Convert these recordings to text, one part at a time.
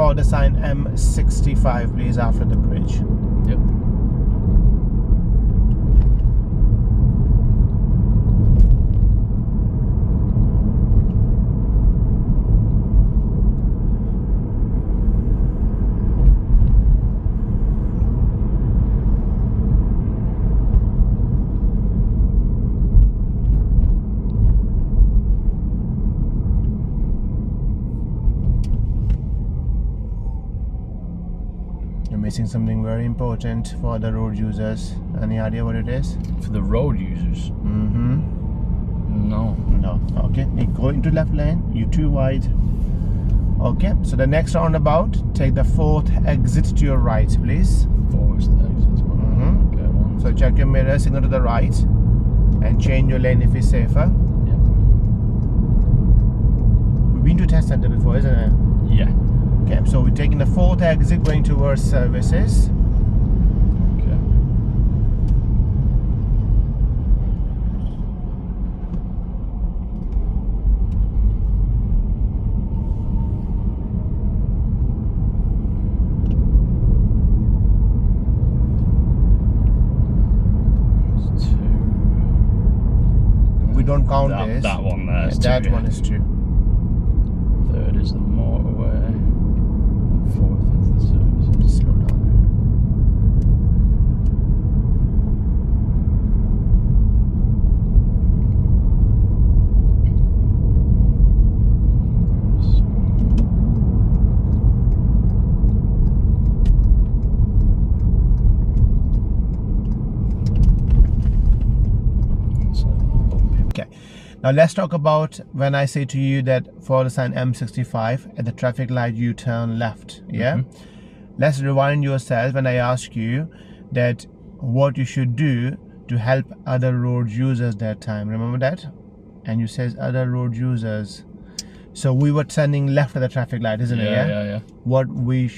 for the sign M65, please, after the bridge. Yep. Missing something very important for the road users. Any idea what it is? For the road users? No. No. Okay, you go into left lane, you're too wide. Okay, so the next roundabout, take the 4th exit to your right, please. 4th exit. Okay, one. So check your mirror, signal to the right, and change your lane if it's safer. Yep. We've been to test center before, isn't it? Yeah. Okay, so we're taking the 4th exit going towards services. Okay. There's 2. We don't count this. That one there. Yeah, that one is 2. 3rd is the motorway. 4th is the services. Slow down. Okay, now let's talk about when I say to you that for the sign M65 at the traffic light you turn left. Yeah, let's rewind yourself when I ask you that what you should do to help other road users that time. Remember that? And you says other road users. So we were turning left at the traffic light, isn't it? Yeah. What we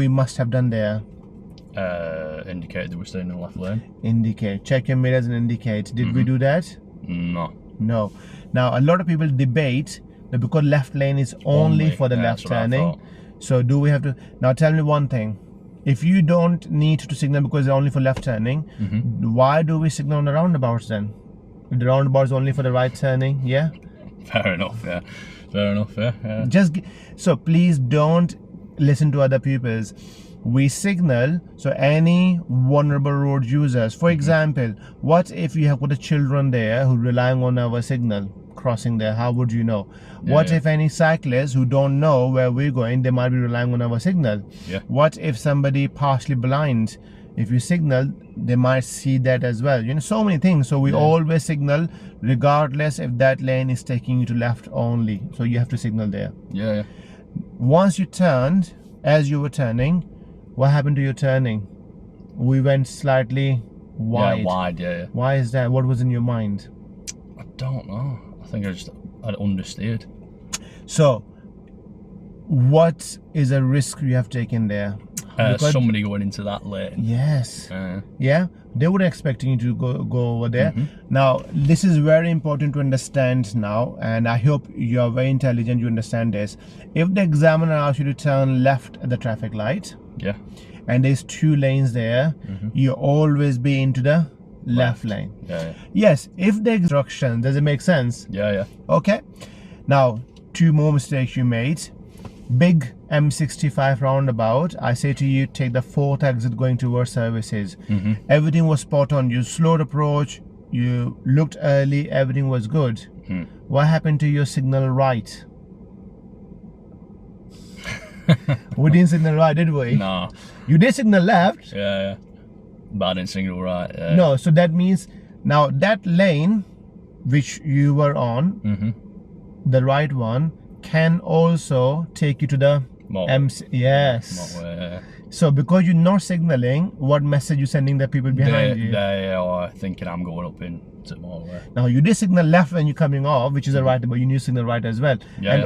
must have done there? Indicated that we're staying in the left lane. Indicate. Check your mirrors and indicate. Did we do that? No. No. Now a lot of people debate that because left lane is only for the left turning. So do we have to? Now tell me one thing. If you don't need to signal because it's only for left turning, why do we signal on the roundabouts then? If the roundabout is only for the right turning, yeah? Fair enough, yeah. Fair enough, yeah. So please don't listen to other people's. We signal so any vulnerable road users. For example, what if you have got the children there who relying on our signal crossing there? How would you know? What if any cyclists who don't know where we're going, they might be relying on our signal? Yeah. What if somebody partially blind? If you signal, they might see that as well. You know, so many things. So we always signal regardless if that lane is taking you to left only. So you have to signal there. Yeah. Once you turned, as you were turning, what happened to your turning? We went slightly wide. Yeah, wide, yeah. Why is that? What was in your mind? I don't know. I think I'd understeered. So, what is a risk you have taken there? Somebody going into that lane. Yes. Yeah, they were expecting you to go over there. Now, this is very important to understand now, and I hope you are very intelligent, you understand this. If the examiner asks you to turn left at the traffic light, and there's 2 lanes there, you always be into the left lane. Yes, if the instruction, does it make sense? Yeah. Okay, now 2 more mistakes you made. Big M65 roundabout, I say to you, take the 4th exit going towards services. Everything was spot on. You slowed approach, you looked early, everything was good. What happened to your signal right? We didn't signal right, did we? No. You did signal left. Yeah. But I didn't signal right. No, so that means now that lane which you were on, the right one, can also take you to the yes. So because you're not signaling, what message you sending the people behind you? They are thinking I'm going up into the motorway. Now you did signal left when you're coming off, which is the right, but you need to signal right as well. And